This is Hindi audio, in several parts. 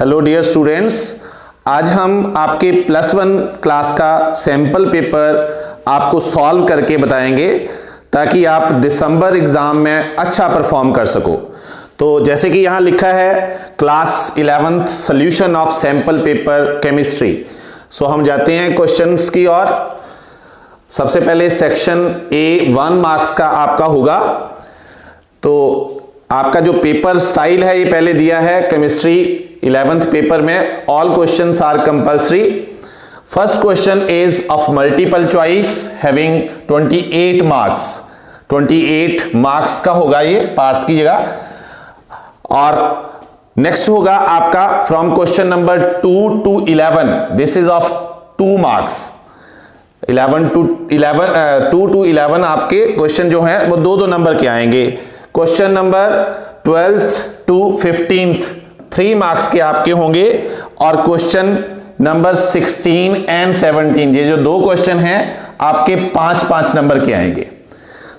हेलो डियर स्टूडेंट्स, आज हम आपके +1 क्लास का सैंपल पेपर आपको सॉल्व करके बताएंगे ताकि आप दिसंबर एग्जाम में अच्छा परफॉर्म कर सको। तो जैसे कि यहाँ लिखा है class 11th solution of sample paper chemistry. So हम जाते हैं क्वेश्चंस की ओर। सबसे पहले सेक्शन ए 1 मार्क्स का आपका होगा। तो आपका जो पेपर स्टाइल है ये पहले दिया है केमिस्ट्री 11th पेपर में। All questions are compulsory. First question is of multiple choice having 28 marks. 28 marks का होगा ये, पार्ट्स की जगह। और नेक्स्ट होगा आपका from question number 2 to 11, this is of 2 marks. 2 to 11 आपके क्वेश्चन जो हैं वो दो नंबर के आएंगे। Question number 12th to 15th 3 marks के आपके होंगे। और क्वेश्चन नंबर 16 एंड 17 ये जो दो क्वेश्चन हैं आपके 5-5 नंबर के आएंगे।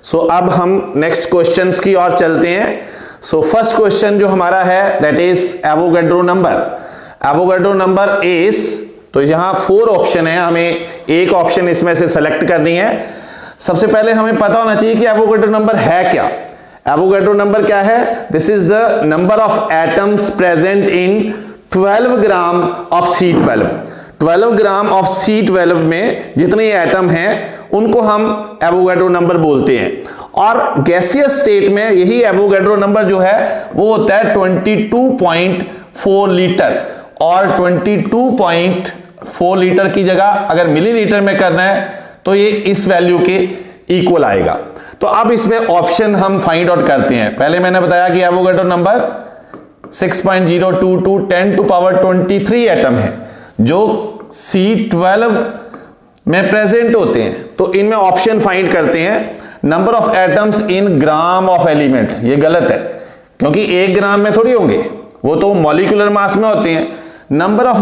सो अब हम नेक्स्ट क्वेश्चंस की ओर चलते हैं। सो फर्स्ट क्वेश्चन जो हमारा है that is Avogadro number. Avogadro number is, तो यहां 4 ऑप्शन है, हमें एक ऑप्शन इसमें से सेलेक्ट करनी है। सबसे पहले हमें पता होना चाहिए कि एवोगैड्रो नंबर है क्या। एवोगैड्रो नंबर क्या है? This is the number of atoms present in 12 gram of C12। 12 gram of C12 में जितने एटम हैं उनको हम एवोगैड्रो नंबर बोलते हैं। और गैसियस स्टेट में यही एवोगैड्रो नंबर जो है वो होता है 22.4 लीटर। और 22.4 लीटर की जगह अगर मिलीलीटर में करना है तो ये इस वैल्यू के इक्वल आएगा। तो अब इसमें ऑप्शन हम फाइंड आउट करते हैं। पहले मैंने बताया कि एवोगैड्रो नंबर 6.022 10⁻23 एटम है जो C12 में प्रेजेंट होते हैं। तो इनमें ऑप्शन फाइंड करते हैं। Number of atoms in gram of element, ये गलत है क्योंकि 1 ग्राम में थोड़ी होंगे, वो तो मॉलिक्यूलर मास में होते हैं। नंबर ऑफ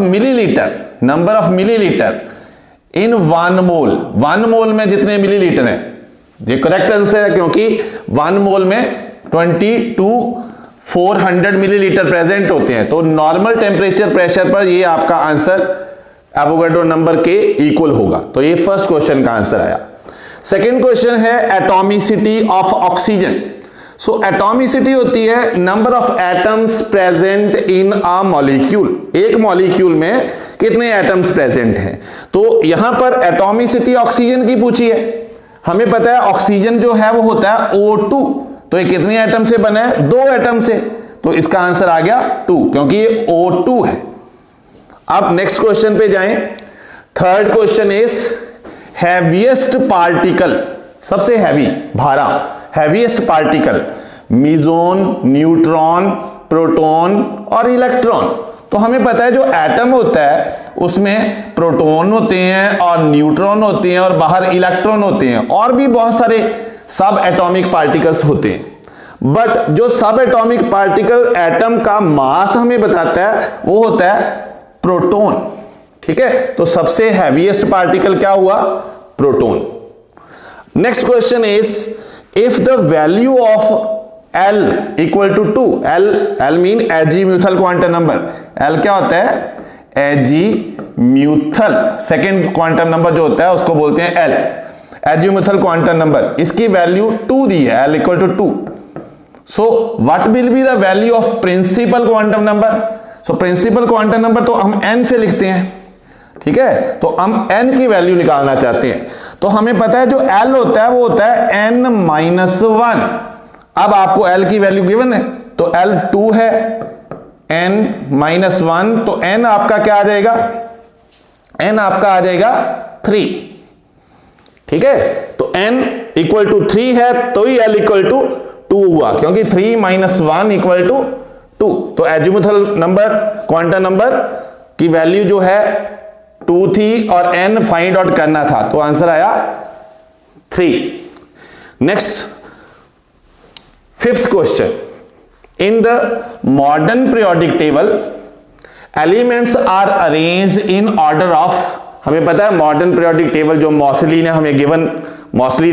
मिलीलीटर इन 1 मोल। 1 मोल में जितने मिलीलीटर हैं, ये करेक्ट आंसर है क्योंकि 1 मोल में 22,400 मिलीलीटर प्रेजेंट होते हैं। तो नॉर्मल टेम्परेचर प्रेशर पर ये आपका आंसर एवोगैड्रो नंबर के इक्वल होगा। तो ये फर्स्ट क्वेश्चन का आंसर आया। सेकेंड क्वेश्चन है atomicity of oxygen. So atomicity होती है number of atoms present in a molecule. एक मॉलिक्यूल में कितने एटम्स प्रेजेंट हैं। तो यहां पर एटॉमिसिटी ऑक्सीजन की पूछी है। हमें पता है ऑक्सीजन जो है वो होता है O2। तो ये कितने एटम से बना है? 2 एटम से। तो इसका आंसर आ गया 2 क्योंकि ये O2 है। अब नेक्स्ट क्वेश्चन पे जाएं। Third question is heaviest particle, सबसे हैवी, भारा, हैवीएस्ट पार्टिकल, मीजोन, न्यूट्रॉन, प्रोटॉन और इलेक्ट्रॉन। तो हमें पता है जो एटम होता है उसमें प्रोटॉन होते हैं और न्यूट्रॉन होते हैं और बाहर इलेक्ट्रॉन होते हैं और भी बहुत सारे सब एटॉमिक पार्टिकल्स होते हैं। बट जो सब एटॉमिक पार्टिकल एटम का मास हमें बताता है वो होता है प्रोटॉन। ठीक है, तो सबसे हैवीएस्ट पार्टिकल क्या हुआ? Proton. Next question is if the value of L equal to 2, L mean azimuthal quantum number. L क्या होता है? एजीम्यूथल सेकेंड क्वांटम नंबर जो होता है उसको बोलते हैं L, एजीम्यूथल क्वांटम नंबर। इसकी वैल्यू 2 दी है, L equal to 2। So what will be the value of principal quantum number? So principal quantum number तो हम n से लिखते हैं। ठीक है, तो हम n की वैल्यू निकालना चाहते हैं। तो हमें पता है जो L होता है वो होता है n-1। अब आपको L की वैल्यू गिवन है तो L 2 है, n-1, तो n आपका क्या आ जाएगा? n आपका आ जाएगा 3। ठीक है, तो n इक्वल टू 3 है तो ही L इक्वल टू 2 हुआ क्योंकि 3 - 1 इक्वल टू 2। तो एजीमुथल नंबर क्वांटम नंबर की वैल्यू जो है 2 थी और n फाइंड आउट करना था, तो आंसर आया 3। Next fifth question, in the modern periodic table elements are arranged in order of. हमें पता है मॉडर्न पीरियोडिक टेबल जो मॉसली ने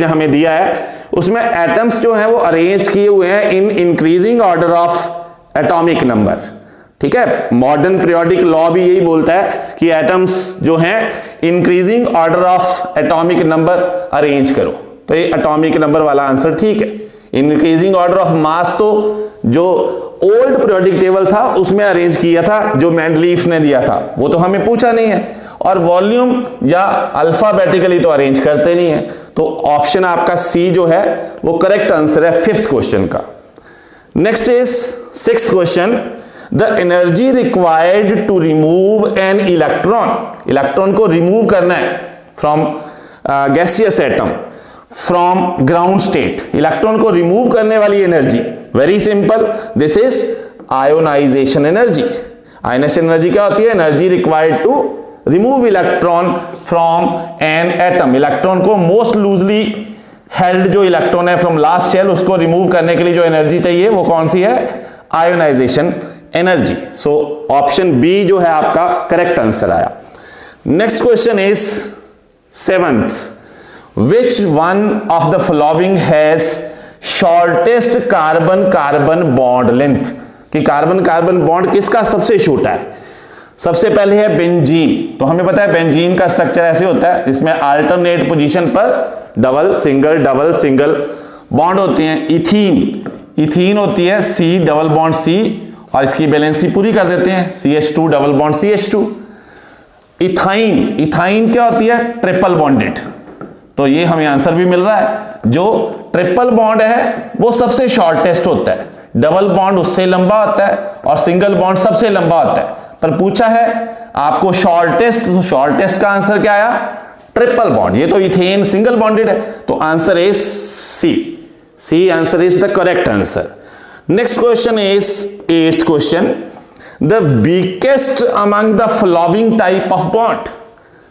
हमें दिया है उसमें एटम्स जो हैं वो अरेंज किए हुए हैं in increasing order of atomic number. ठीक है, मॉडर्न पीरियोडिक लॉ भी यही बोलता है कि एटम्स जो हैं increasing order of atomic number arrange करो। तो ये एटॉमिक नंबर वाला आंसर ठीक है। इंक्रीजिंग ऑर्डर ऑफ मास तो जो ओल्ड पीरियोडिक टेबल था उसमें अरेंज किया था, जो मेंडलीव्स ने दिया था, वो तो हमें पूछा नहीं है। और वॉल्यूम या अल्फाबेटिकली तो अरेंज करते नहीं है। तो ऑप्शन आपका सी जो है वो करेक्ट आंसर है 5th क्वेश्चन का। Next is 6th question, the energy required to remove an electron, electron को रिमूव करना है from gaseous atom from ground state, electron को रिमूव करने वाली energy, very simple, this is ionization energy. Ionization energy क्या होती है? Energy required to remove electron from an atom, electron को मोस्ट लूजली हेल्ड जो इलेक्ट्रॉन है फ्रॉम लास्ट शेल, उसको रिमूव करने के लिए जो एनर्जी चाहिए वो कौन सी है? Ionization energy. So option B जो है आपका करेक्ट आंसर आया। Next question is 7th, which one of the following has shortest carbon carbon bond length, कि कार्बन कार्बन बॉन्ड किसका सबसे छोटा है? सबसे पहले है बेंजीन। तो हमें पता है बेंजीन का स्ट्रक्चर ऐसे होता है जिसमें अल्टरनेट पोजीशन पर डबल सिंगल बॉन्ड होते हैं। इथीन होती है सी डबल बॉन्ड सी, और इसकी बैलेंसी पूरी कर देते हैं CH2 double bond CH2। Ethyne क्या होती है? Triple bonded. तो ये हमें आंसर भी मिल रहा है, जो ट्रिपल बॉन्ड है वो सबसे शॉर्टेस्ट होता है, डबल बॉन्ड उससे लंबा होता है और सिंगल बॉन्ड सबसे लंबा होता है। पर पूछा है आपको शॉर्टेस्ट, तो शॉर्टेस्ट का आंसर क्या आया? Triple bond. ये तो इथेन सिंगल बॉन्डेड है, तो answer is C answer is the correct answer. Next question is 8th question, the weakest among the following type of bond,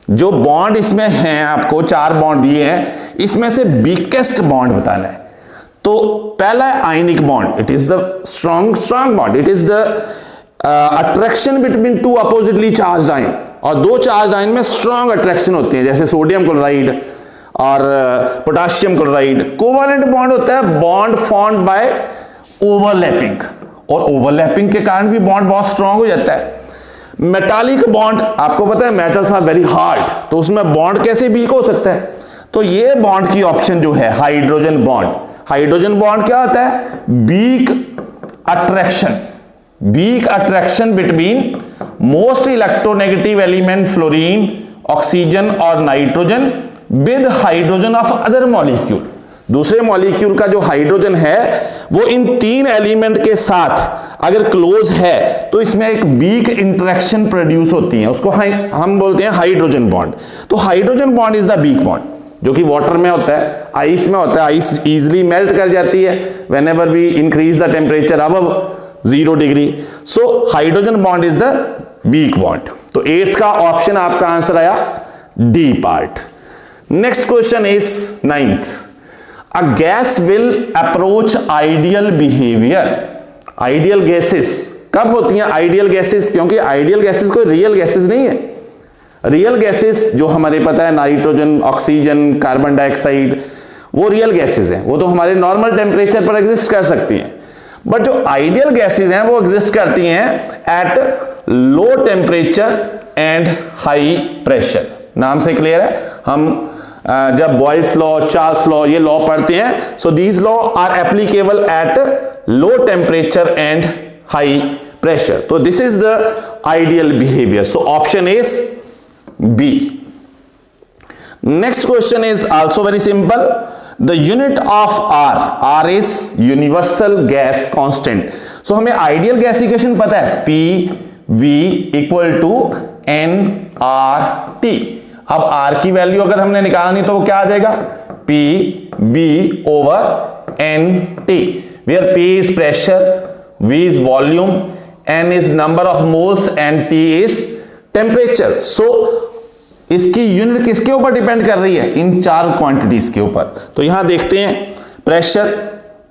जो बॉन्ड इसमें हैं, आपको 4 बॉन्ड दिए हैं, इसमें से वीकेस्ट बॉन्ड बताना है। तो पहला है ionic bond, it is the strong bond, it is the attraction between 2 oppositely charged ion, और 2 चार्ज आयन में स्ट्रॉन्ग अट्रैक्शन होती है, जैसे सोडियम क्लोराइड और पोटाशियम क्लोराइड। कोवैलेंट बॉन्ड होता है बॉन्ड फॉर्म्ड बाय ओवरलैपिंग, और ओवरलैपिंग के कारण भी बॉन्ड बहुत स्ट्रॉन्ग हो जाता है। मेटालिक बॉन्ड, आपको पता है मेटल्स आर वेरी हार्ड, तो उसमें बॉन्ड कैसे वीक हो सकता है? तो ये बॉन्ड की ऑप्शन जो है हाइड्रोजन बॉन्ड। हाइड्रोजन बॉन्ड क्या होता है? Weak attraction between most electronegative element fluorine, oxygen और nitrogen with hydrogen of other molecule. दूसरे मॉलिक्यूल का जो हाइड्रोजन है वो इन 3 एलिमेंट के साथ अगर क्लोज है तो इसमें एक वीक इंटरेक्शन प्रोड्यूस होती है, उसको हम बोलते हैं हाइड्रोजन बॉन्ड। तो hydrogen bond is the weak bond, जो कि वाटर में होता है, आइस में होता है, आइस इजीली मेल्ट कर जाती है whenever we increase the temperature above 0 degree. So hydrogen bond is the weak bond. तो 8th का ऑप्शन आपका आंसर आया D part. Next question is 9th, a gas will approach ideal behavior, ideal gases कब होती हैं? आइडियल गैसेस, क्योंकि आइडियल गैसेस कोई रियल गैसेस नहीं है। रियल गैसेस जो हमारे पता है नाइट्रोजन, ऑक्सीजन, कार्बन डाइऑक्साइड, वो रियल गैसेस हैं, वो तो हमारे नॉर्मल टेम्परेचर पर एग्जिस्ट कर सकती हैं। बट जो आइडियल गैसेस हैं वो एग्जिस्ट करती हैं at low temperature and high pressure. नाम से क्लियर है, हम जब बॉयल्स लॉ, चार्ल्स लॉ, ये लॉ पढ़ते हैं, so these law are applicable at low temperature and high pressure. तो this is the ideal behaviour. So option is B. Next question is also very simple, the unit of R is universal gas constant. So हमें आइडियल गैस इक्वेशन पता है, PV इक्वल टू nRT। अब R की वैल्यू अगर हमने निकालनी तो वो क्या आ जाएगा? PV over NT, where P is pressure, V is volume, N is number of moles and T is temperature. So इसकी यूनिट किसके ऊपर डिपेंड कर रही है? इन 4 क्वांटिटीज के ऊपर। तो यहां देखते हैं, प्रेशर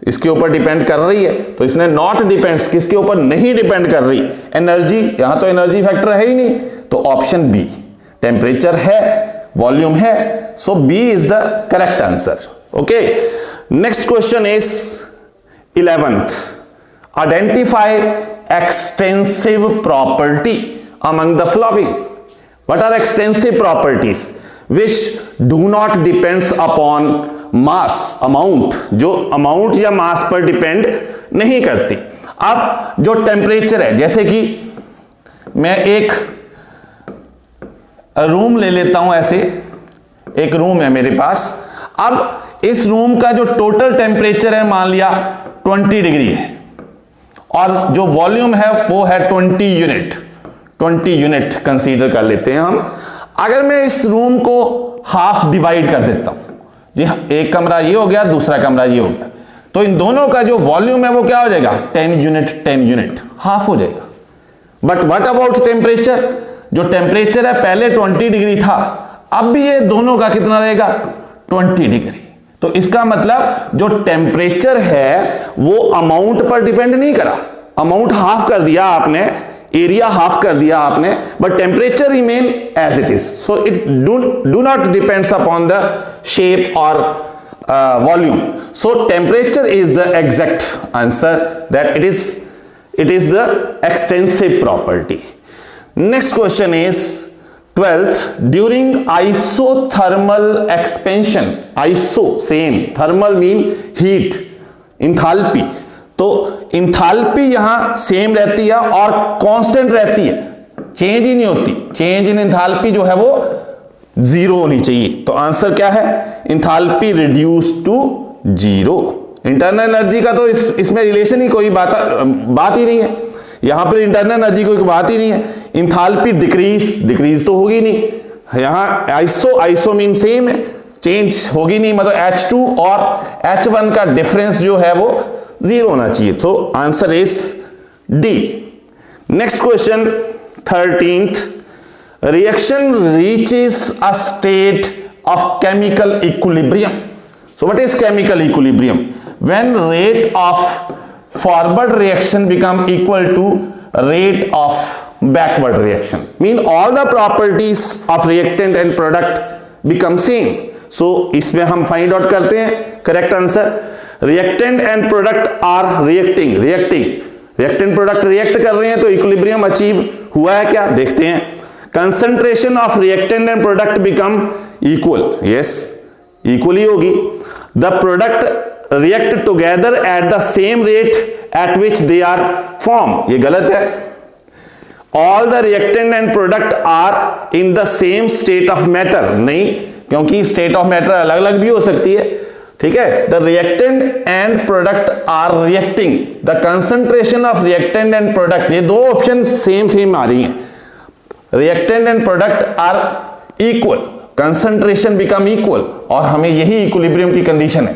इसके ऊपर डिपेंड कर रही है, तो इसने नॉट डिपेंड्स, किसके ऊपर नहीं डिपेंड कर रही? एनर्जी, यहां तो एनर्जी फैक्टर है ही नहीं, तो ऑप्शन बी। टेम्परेचर है, वॉल्यूम है, so B is the correct answer. Okay, next question is 11th, identify extensive property among the following? What are extensive properties which do not depends upon mass, amount, जो amount या mass पर depend नहीं करती? अब जो टेम्परेचर है, जैसे कि मैं एक रूम ले लेता हूं, ऐसे एक रूम है मेरे पास। अब इस रूम का जो टोटल टेम्परेचर है मान लिया 20 डिग्री है और जो वॉल्यूम है वो है 20 यूनिट कंसीडर कर लेते हैं हम। अगर मैं इस रूम को हाफ डिवाइड कर देता हूं, जी एक कमरा ये हो गया, दूसरा कमरा ये हो गया, तो इन दोनों का जो वॉल्यूम है वो क्या हो जाएगा? 10 यूनिट हाफ हो जाएगा। But what about temperature? जो टेम्परेचर है पहले 20 डिग्री था, अब भी ये दोनों का कितना रहेगा? 20 डिग्री। तो इसका मतलब जो टेम्परेचर है वो अमाउंट पर डिपेंड नहीं करा, अमाउंट हाफ कर दिया आपने, एरिया हाफ कर दिया आपने, but temperature remain as it is. So it do not depends upon the shape और volume. So temperature is the exact answer, that it is the extensive property. Next question is 12th, during isothermal expansion, iso same, thermal mean heat, enthalpy, तो इंथाल्पी यहां सेम रहती है और कांस्टेंट रहती है, चेंज ही नहीं होती। चेंज इन इंथाल्पी जो है वो जीरो होनी चाहिए। तो आंसर क्या है? Enthalpy reduce to zero. Internal energy का तो इसमें रिलेशन ही कोई बात ही नहीं है, यहां पर इंटरनल एनर्जी कोई बात ही नहीं है। इंथाल्पी डिक्रीज तो होगी नहीं, यहां आइसो मीन सेम है, चेंज होगी नहीं, मतलब H2 और H1 का डिफरेंस जो है वो जीरो होना चाहिए। तो answer is D. Next question 13th, reaction reaches a state of chemical equilibrium. So what is chemical equilibrium? When rate of forward reaction become equal to rate of backward reaction. Mean all the properties of reactant and product become same. So इसमें हम find out करते हैं correct answer. Reactant and product are reacting. Reactant product react कर रहे हैं तो equilibrium achieve हुआ है क्या? देखते हैं। Concentration of reactant and product become equal. Yes, equally होगी। The product react together at the same rate at which they are formed. ये गलत है। All the reactant and product are in the same state of matter. नहीं, क्योंकि state of matter अलग अलग भी हो सकती है, ठीक है। The reactant and product are reacting. The concentration of reactant and product, ये दो ऑप्शन सेम आ रही हैं। Reactant and product are equal. Concentration become equal, और हमें यही इक्विलिब्रियम की कंडीशन है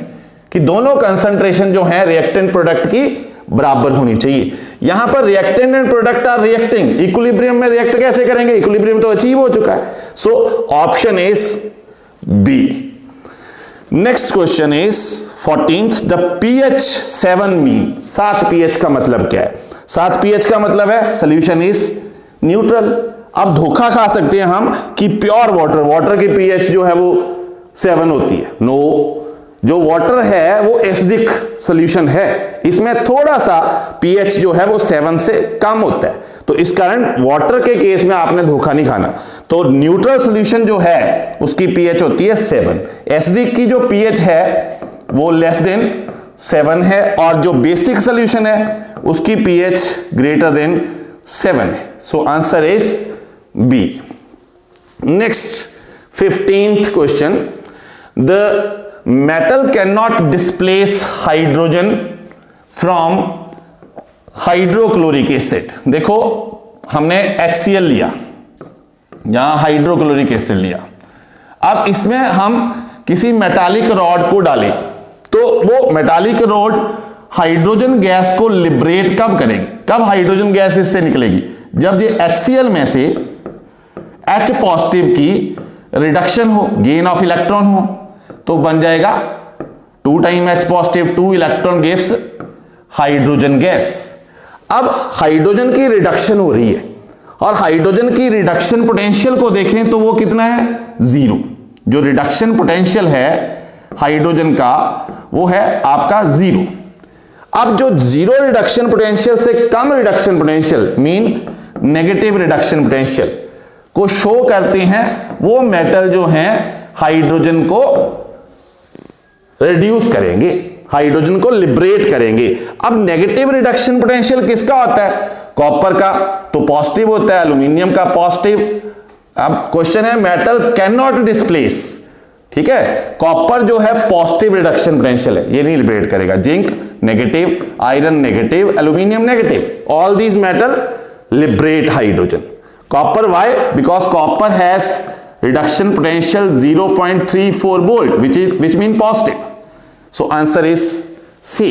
कि दोनों कंसंट्रेशन जो है रिएक्टेंट प्रोडक्ट की बराबर होनी चाहिए। यहां पर reactant and product are reacting, equilibrium में रिएक्ट कैसे करेंगे? इक्विलिब्रियम तो अचीव हो चुका है। So option is B. Next question is 14th, the pH 7 मीन। 7 pH का मतलब क्या है? 7 pH का मतलब है सोल्यूशन इज न्यूट्रल। अब धोखा खा सकते हैं हम कि प्योर वाटर की pH जो है वो 7 होती है। नो, जो वाटर है वो एसिडिक सॉल्यूशन है, इसमें थोड़ा सा pH जो है वो 7 से कम होता है, तो इस कारण वाटर के केस में आपने धोखा नहीं खाना। तो न्यूट्रल सॉल्यूशन जो है उसकी pH होती है 7, एसिडिक की जो pH है वो लेस देन 7 है, और जो बेसिक सॉल्यूशन है उसकी pH ग्रेटर देन 7 है। So answer is B. Next 15th question, the metal cannot displace hydrogen from hydrochloric acid. देखो हमने HCl लिया, यहां हाइड्रोक्लोरिक एसिड लिया, अब इसमें हम किसी मेटालिक रॉड को डालें तो वो मेटालिक रॉड हाइड्रोजन गैस को लिबरेट कब करेगी? कब हाइड्रोजन गैस इससे निकलेगी? जब ये HCl में से H पॉजिटिव की रिडक्शन हो, गेन ऑफ इलेक्ट्रॉन हो, तो बन जाएगा 2 time H positive, 2 electron gives hydrogen gas. अब हाइड्रोजन की रिडक्शन हो रही है और हाइड्रोजन की रिडक्शन पोटेंशियल को देखें तो वो कितना है? 0। जो रिडक्शन पोटेंशियल है हाइड्रोजन का वो है आपका 0। अब जो जीरो रिडक्शन पोटेंशियल से कम reduction potential mean negative reduction potential को शो करते हैं, वो मेटल जो हैं हाइड्रोजन को रिड्यूस करेंगे, हाइड्रोजन को लिबरेट करेंगे। अब नेगेटिव रिडक्शन पोटेंशियल किसका होता है? कॉपर का तो पॉजिटिव होता है, एल्यूमिनियम का पॉजिटिव। अब क्वेश्चन है मेटल कैन नॉट डिस्प्लेस, ठीक है, कॉपर जो है पॉजिटिव रिडक्शन पोटेंशियल है, ये नहीं लिबरेट करेगा। Zinc negative, iron negative, aluminium negative, all these metal liberate hydrogen. Copper why? Because copper has reduction potential 0.34 volt which mean positive. So answer is C.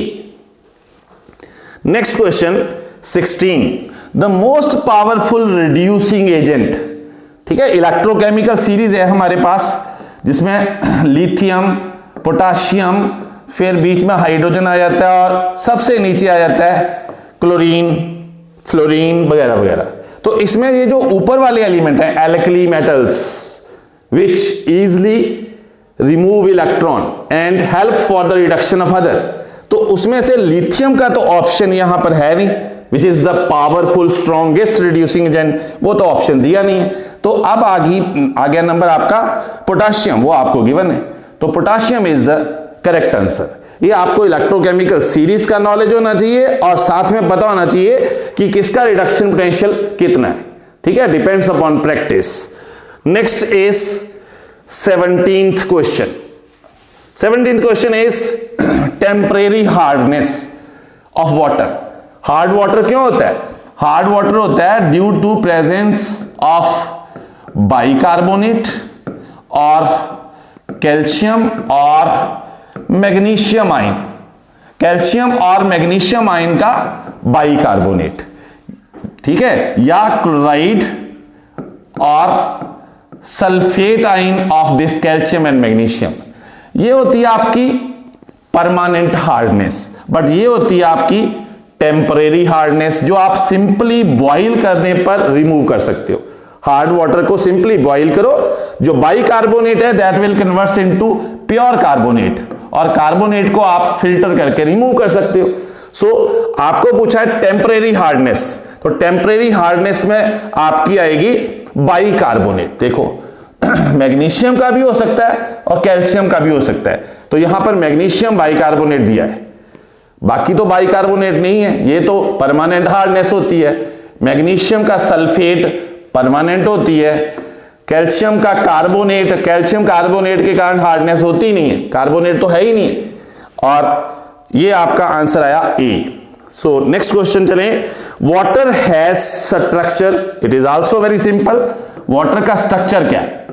Next question 16. The most powerful reducing agent, ठीक है, इलेक्ट्रोकेमिकल सीरीज है हमारे पास जिसमें लिथियम, पोटाशियम, फिर बीच में हाइड्रोजन आ जाता है और सबसे नीचे आ जाता है क्लोरीन, फ्लोरीन वगैरह वगैरह। तो इसमें ये जो ऊपर वाले एलिमेंट हैं alkali metals which easily remove electron and help for the reduction of other, तो उसमें से लिथियम का तो ऑप्शन यहां पर है नहीं, which is the powerful strongest reducing agent, वो तो ऑप्शन दिया नहीं है। तो अब आ गया नंबर आपका पोटाशियम, वो आपको गिवन है, तो potassium is the correct answer. ये आपको इलेक्ट्रोकेमिकल सीरीज का नॉलेज होना चाहिए और साथ में पता होना चाहिए कि किसका रिडक्शन पोटेंशियल कितना है, ठीक है, depends upon practice. Next is 17th question. 17th question is temporary hardness of water. Hard water क्यों होता है? Hard water होता है due to presence of bicarbonate और कैल्शियम और मैग्नीशियम आयन, कैल्शियम और मैग्नीशियम आयन का बाइकार्बोनेट, ठीक है, या क्लोराइड और sulphate ion of this calcium and magnesium. ये होती है आपकी परमानेंट हार्डनेस, बट ये होती है आपकी टेम्परेरी हार्डनेस जो आप सिंपली बॉईल करने पर रिमूव कर सकते हो। हार्ड वाटर को सिंपली बॉईल करो, जो बाइकार्बोनेट है that will convert into pure carbonate, और कार्बोनेट को आप फिल्टर करके रिमूव कर सकते हो। सो आपको पूछा है टेम्परेरी हार्डनेस, तो टेम्परेरी हार्डनेस में आपकी आएगी बाइकार्बोनेट। देखो मैग्नीशियम का भी हो सकता है और कैल्शियम का भी हो सकता है, तो यहां पर मैग्नीशियम बाइकार्बोनेट दिया है, बाकी तो बाइकार्बोनेट नहीं है, ये तो परमानेंट हार्डनेस होती है। मैग्नीशियम का सल्फेट परमानेंट होती है, कैल्शियम का कार्बोनेट, कैल्शियम कार्बोनेट के कारण हार्डनेस होती नहीं है, कार्बोनेट तो है ही नहीं, और ये आपका आंसर आया ए। सो नेक्स्ट क्वेश्चन चलें। Water has structure, it is also very simple. Water का स्ट्रक्चर क्या है?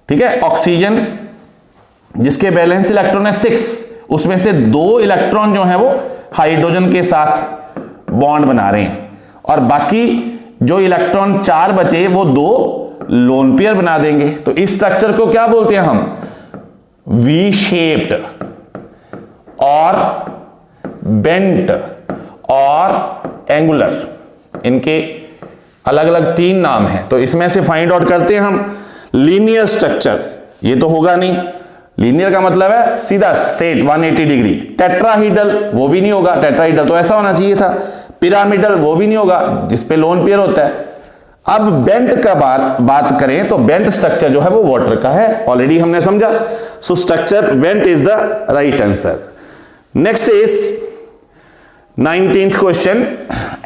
ठीक है, ऑक्सीजन जिसके बैलेंस इलेक्ट्रॉन है 6, उसमें से 2 इलेक्ट्रॉन जो है वो हाइड्रोजन के साथ बॉन्ड बना रहे हैं, और बाकी जो इलेक्ट्रॉन 4 बचे वो 2 लोन पेयर बना देंगे। तो इस स्ट्रक्चर को क्या बोलते हैं हम? वी शेप्ड और बेंट और एंगुलर, इनके अलग अलग 3 नाम हैं। तो इसमें से फाइंड आउट करते हैं हम। लीनियर स्ट्रक्चर, ये तो होगा नहीं, लीनियर का मतलब है सीधा स्ट्रेट 180 डिग्री। टेट्राहीड्रल, वो भी नहीं होगा, टेट्राहीड्रल तो ऐसा होना चाहिए था। पिरामिडल, वो भी नहीं होगा जिसपे लोन पेयर होता है। अब बेंट का बात करें तो बेंट स्ट्रक्चर जो है वो वाटर का है, ऑलरेडी हमने समझा। So structure bent is the right answer. Next is 19th question.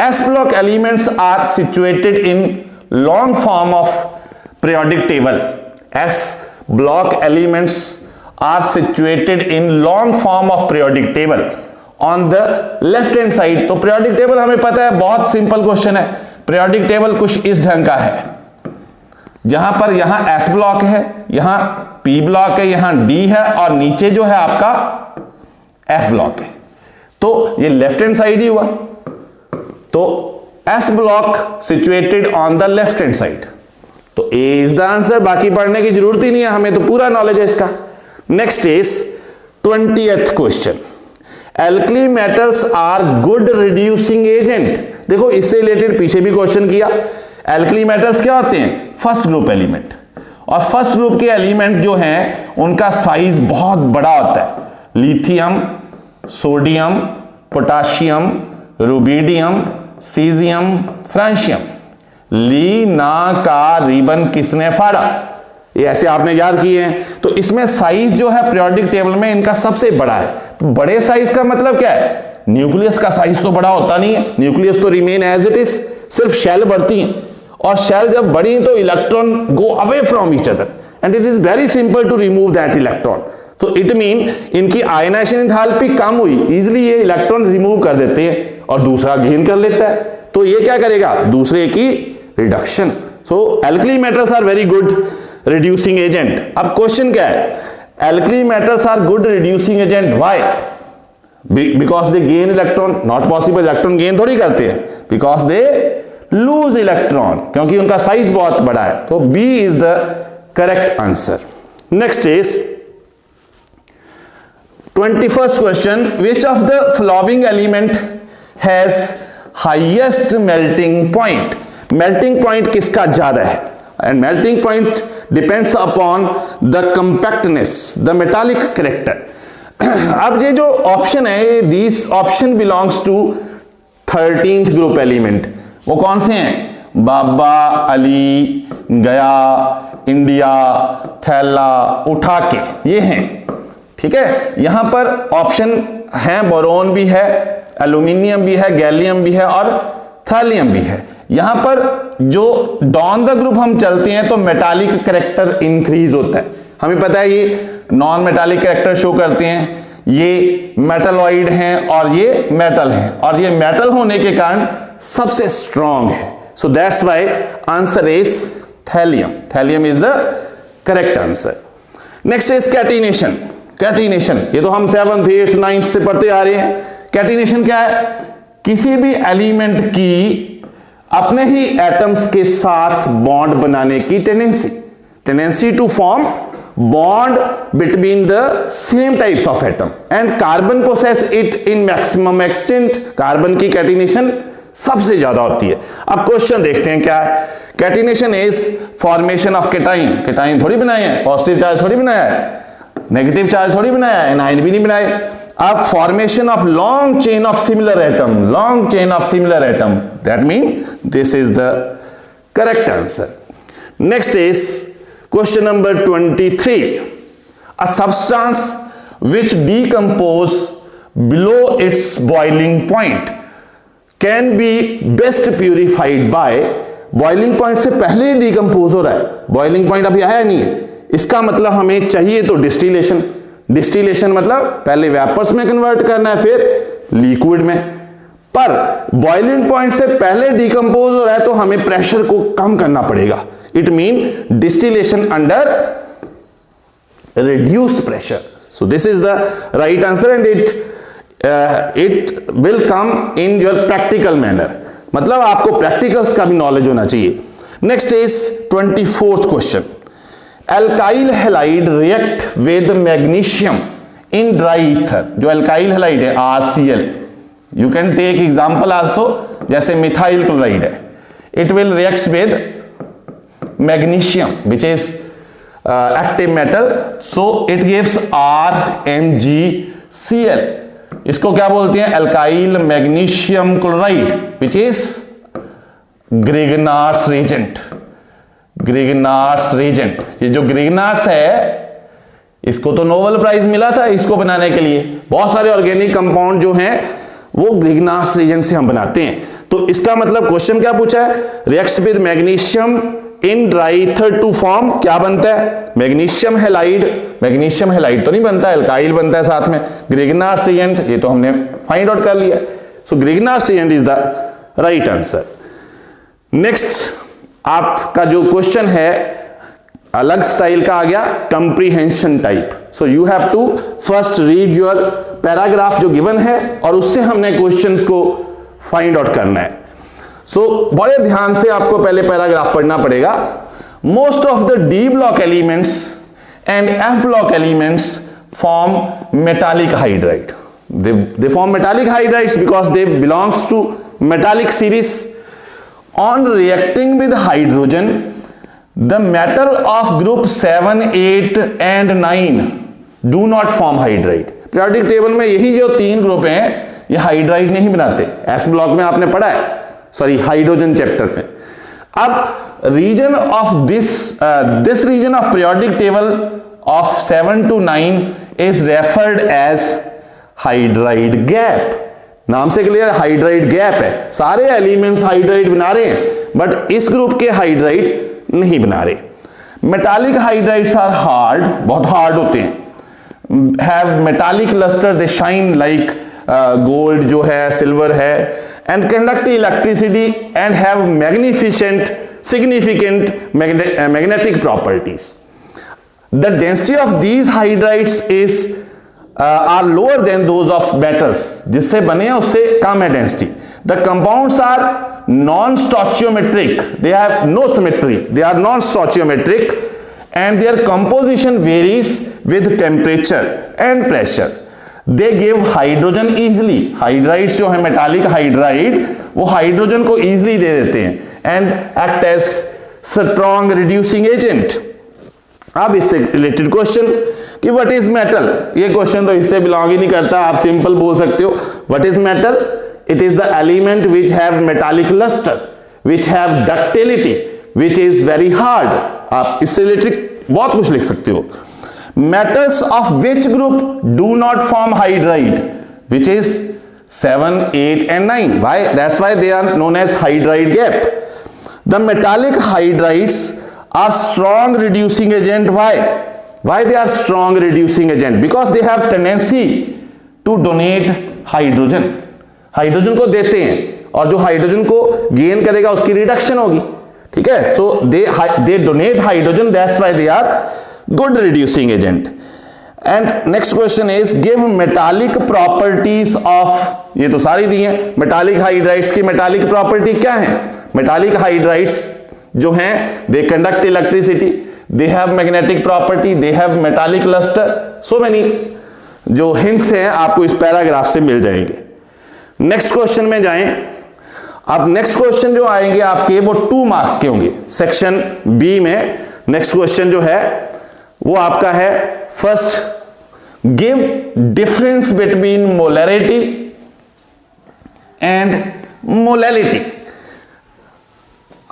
S block elements are situated in long form of periodic table. S block elements are situated in long form of periodic table on the left hand side. तो periodic table हमें पता है, बहुत सिंपल क्वेश्चन है। periodic table कुछ इस ढंग का है, जहां पर यहां S ब्लॉक है, यहां P ब्लॉक है, यहां D है, और नीचे जो है आपका F ब्लॉक है। तो ये लेफ्ट हैंड साइड ही हुआ, तो S block situated on the left hand side, तो A इज द आंसर। बाकी पढ़ने की जरूरत ही नहीं है, हमें तो पूरा नॉलेज है इसका। Next is 20th question. Alkali metals are good reducing agent. देखो इससे रिलेटेड पीछे भी क्वेश्चन किया। एल्कली मेटल्स क्या होते हैं? फर्स्ट ग्रुप एलिमेंट, और फर्स्ट ग्रुप के एलिमेंट जो हैं उनका साइज बहुत बड़ा होता है। Lithium, sodium, potassium, rubidium, caesium, francium. ली ना का रिबन किसने फाड़ा, ये ऐसे आपने याद किए हैं। तो इसमें साइज जो है पीरियोडिक टेबल में इनका सबसे बड़ा है। तो बड़े साइज का मतलब क्या है, न्यूक्लियस का साइज तो बड़ा होता नहीं है, न्यूक्लियस तो रिमेन एज इट इज, सिर्फ शेल बढ़ती है, और शेल जब बढ़ी तो electron go away from each other and it is very simple to remove that electron. तो इट मीन इनकी आयनाइजेशन एंथैल्पी कम हुई, इजिली ये इलेक्ट्रॉन रिमूव कर देते हैं और दूसरा गेन कर लेता है। तो ये क्या करेगा, दूसरे की reduction. So alkali metals are very good reducing agent. अब क्वेश्चन क्या है, alkali metals are good reducing agent, why? Because they gain electron, not possible, electron gain थोड़ी करते हैं, बिकॉज दे लूज इलेक्ट्रॉन, क्योंकि उनका साइज बहुत बड़ा है। तो B is the correct answer. Next is 21st question, which of the following element has highest melting point? melting point किसका ज्यादा है? and melting point depends upon the compactness, the metallic character. अब ये जो ऑप्शन है, these option belongs to 13th group element. वो कौन से हैं? बाबा, अली, गया, इंडिया, थैला, उठा के, ये हैं। ठीक है, यहां पर ऑप्शन है, बोरोन भी है, एल्यूमिनियम भी है, गैलियम भी है और थैलियम भी है। यहां पर जो डाउन द ग्रुप हम चलते हैं तो मेटालिक कैरेक्टर इंक्रीज होता है। हमें पता है ये नॉन मेटालिक कैरेक्टर शो करते हैं, ये मेटलॉइड हैं और ये मेटल हैं, और ये मेटल होने के कारण सबसे स्ट्रॉन्ग है। So that's why answer is thallium. Thallium is the correct answer. Next is catenation. Catenation ये तो हम 7th 8th 9th से पढ़ते आ रहे हैं। कैटिनेशन क्या है? किसी भी एलिमेंट की अपने ही एटम्स के साथ बॉन्ड बनाने की tendency to form bond between the same types of atom, and carbon possess it in maximum extent. Carbon की कैटिनेशन सबसे ज्यादा होती है। अब क्वेश्चन देखते हैं क्या है। Catenation is formation of cation. Cation थोड़ी बनाए हैं, पॉजिटिव चार्ज थोड़ी बनाया है, नेगेटिव चार्ज थोड़ी बनाया है, एनाइन भी नहीं बनाए। अब formation of long chain of similar atom, long chain of similar atom, that mean this is the correct answer. Next is question number 23। A substance which decompose below its boiling point can be best purified by, boiling point से पहले डिकम्पोज हो रहा है, boiling point अभी आया नहीं है, इसका मतलब हमें चाहिए तो डिस्टिलेशन। डिस्टिलेशन मतलब पहले वेपर्स में कन्वर्ट करना है, फिर लिक्विड में। पर बॉइलिंग पॉइंट से पहले डिकम्पोज हो रहा है तो हमें प्रेशर को कम करना पड़ेगा। It mean distillation under reduced pressure. So this is the right answer and it will come in your practical manner. मतलब आपको प्रैक्टिकल्स का भी नॉलेज होना चाहिए। Next is 24th question. Alkyl halide react with magnesium in dry ether. जो एल्काइल हैलाइड है RCl, you can take example also, जैसे मिथाइल क्लोराइड है, it will reacts with magnesium which is active metal, so it gives RMgCl. इसको क्या बोलते हैं? Alkyl magnesium chloride which is Grignard's reagent. Grignard's reagent, ये जो ग्रिगनार्स है इसको तो नोबेल प्राइज मिला था इसको बनाने के लिए। बहुत सारे ऑर्गेनिक कंपाउंड जो हैं वो ग्रिगनार्स रेजेंट से हम बनाते हैं। तो इसका मतलब क्वेश्चन क्या पूछा है? Reacts with magnesium in dry ether to form क्या बनता है? Magnesium halide. मैग्नीशियम हैलाइड तो नहीं बनता, अल्काइल बनता है साथ में। ग्रिगनार्स एजेंट, ये तो हमने फाइंड आउट कर लिया। So Grignard's agent is the right answer. Next आपका जो क्वेश्चन है अलग स्टाइल का आ गया, comprehension type. So you have to first read your paragraph जो गिवन है और उससे हमने क्वेश्चंस को फाइंड आउट करना है। सो बड़े ध्यान से आपको पहले पैराग्राफ पढ़ना पड़ेगा। Most of the D block elements and F block elements form metallic hydride. they form metallic hydrides because they belongs to metallic series. On reacting with hydrogen, the matter of group 7, 8 and 9 do not form hydride. Periodic table में यही जो तीन ग्रुप हैं ये हाइड्राइड नहीं बनाते, एस ब्लॉक में आपने पढ़ा है, सॉरी हाइड्रोजन चैप्टर में। अब reason of this reason of periodic table of 7 to 9 is referred as hydride gap. नाम से क्लियर, हाइड्राइड गैप है, सारे एलिमेंट्स हाइड्राइड बना रहे हैं बट इस ग्रुप के हाइड्राइड नहीं बना रहे। मेटालिक हाइड्राइड्स आर हार्ड, बहुत हार्ड होते हैं, have metallic lustre, they shine like gold जो है, सिल्वर है, and conduct electricity and have magnificent significant magnetic properties. The density of these hydrides is are lower than those of metals, जिससे बने हैं उससे कम है density. The compounds are non stoichiometric, they have no symmetry, they are non stoichiometric and their composition varies with temperature and pressure. They give hydrogen easily. Hydrides जो है metallic hydride, वो हाइड्रोजन को easily दे देते हैं and act as strong reducing agent. अब इससे रिलेटेड क्वेश्चन कि व्हाट इज मेटल, ये क्वेश्चन तो इससे बिलोंग ही नहीं करता, आप सिंपल बोल सकते हो what is metal, it is the element which have metallic lustre, which have ductility, which is very hard. आप इससे रिलेटेड बहुत कुछ लिख सकते हो। Metals of which group do not form hydride, which is 7, 8 and 9, why? That's why they are known as hydride gap. The metallic hydrides are strong reducing agent. Why they are strong reducing agent? Because they have tendency to donate hydrogen. Hydrogen को देते हैं और जो हाइड्रोजन को गेन करेगा उसकी रिडक्शन होगी, ठीक है। So they donate hydrogen, that's why they are good reducing agent. And next question is give metallic properties of, ये तो सारी दी हैं, मेटालिक हाइड्राइड्स की मेटालिक प्रॉपर्टी क्या है। मेटालिक हाइड्राइड्स जो हैं they conduct electricity, they have magnetic property, they have metallic lustre, so many जो हिंट्स हैं आपको इस पैराग्राफ से मिल जाएंगे। नेक्स्ट क्वेश्चन में जाएं। अब नेक्स्ट क्वेश्चन जो आएंगे आपके वो 2 मार्क्स के होंगे। सेक्शन बी में नेक्स्ट क्वेश्चन जो है वो आपका है first, give difference between molarity and molality.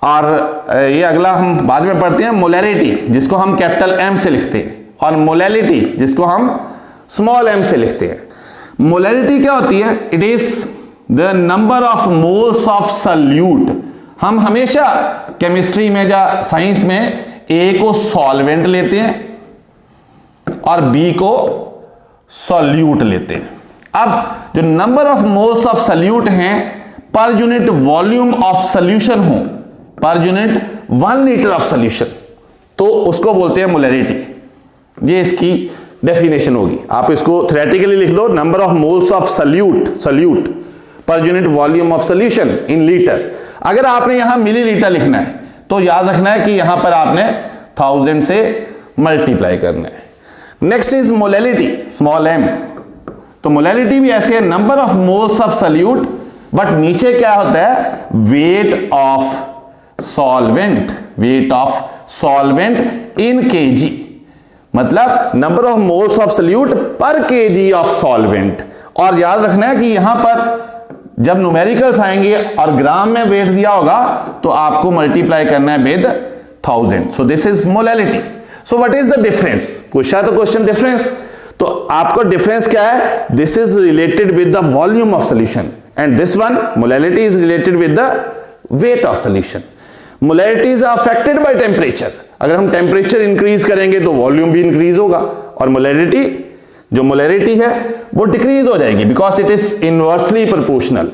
और ये अगला हम बाद में पढ़ते हैं, मोलैरिटी जिसको हम कैपिटल एम से लिखते हैं और मोलैलिटी जिसको हम स्मॉल एम से लिखते हैं। मोलैरिटी क्या होती है, it is the number of moles of salute. हम हमेशा केमिस्ट्री में या साइंस में ए को सॉल्वेंट लेते हैं और बी को सॉल्यूट लेते हैं। अब जो number of moles of salute हैं पर यूनिट वॉल्यूम ऑफ सॉल्यूशन हो, per unit 1 litre of solution, तो उसको बोलते हैं मोलैरिटी। ये इसकी डेफिनेशन होगी, आप इसको थ्योरेटिकली लिख लो, number of moles of solute per unit volume of solution in litre. अगर आपने यहां मिलीलीटर लिखना है तो याद रखना है कि यहां पर आपने 1000 से मल्टीप्लाई करना है। Next is molality, small m. तो मोलैलिटी भी ऐसे है, number of moles of solute, but नीचे क्या होता है, weight of solvent, weight of solvent in KG, मतलब number of moles of solute per KG of solvent. और याद रखना है कि यहां पर जब न्यूमेरिकल्स आएंगे और ग्राम में वेट दिया होगा तो आपको मल्टीप्लाई करना है with 1000। So this is molality. So what is the difference, पूछा तो क्वेश्चन डिफरेंस, तो आपको डिफरेंस क्या है, this is related with the volume of solution and this one molality is related with the weight of solution. Molality is affected by temperature, अगर हम टेम्परेचर इंक्रीज करेंगे तो वॉल्यूम भी इंक्रीज होगा, और मोलैरिटी जो मोलैरिटी है वो डिक्रीज हो जाएगी because it is inversely proportional.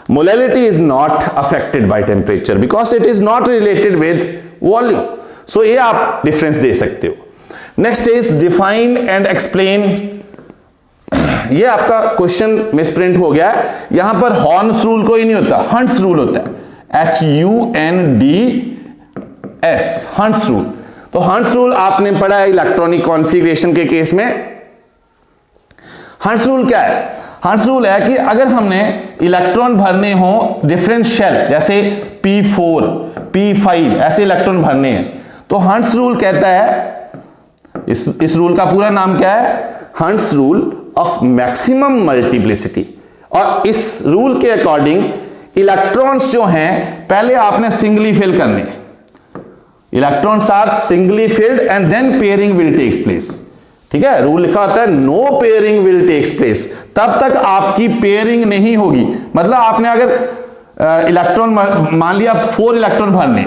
Molality is not affected by temperature because it is not related with volume. So ये आप डिफरेंस दे सकते हो। Next is define and explain. ये आपका क्वेश्चन मिसप्रिंट हो गया है, यहां पर हॉर्न्स रूल कोई नहीं होता, हंट्स रूल होता है, HUNDS, हंट्स रूल। तो हंट्स रूल आपने पढ़ा है इलेक्ट्रॉनिक कॉन्फ़िगरेशन के केस में। हंट्स रूल क्या है, हंट्स रूल है कि अगर हमने इलेक्ट्रॉन भरने हो डिफरेंट शेल, जैसे P4, P5 ऐसे इलेक्ट्रॉन भरने हैं, तो हंट्स रूल कहता है, इस रूल का पूरा नाम क्या है, hunts rule of maximum multiplicity. और इस रूल के अकॉर्डिंग इलेक्ट्रॉन्स जो हैं पहले आपने सिंगली फिल करने, electrons are singly filled and then pairing will takes place. ठीक है, रूल लिखा होता है no pairing will takes place, तब तक आपकी पेयरिंग नहीं होगी। मतलब आपने अगर इलेक्ट्रॉन मान लिया 4 इलेक्ट्रॉन भरने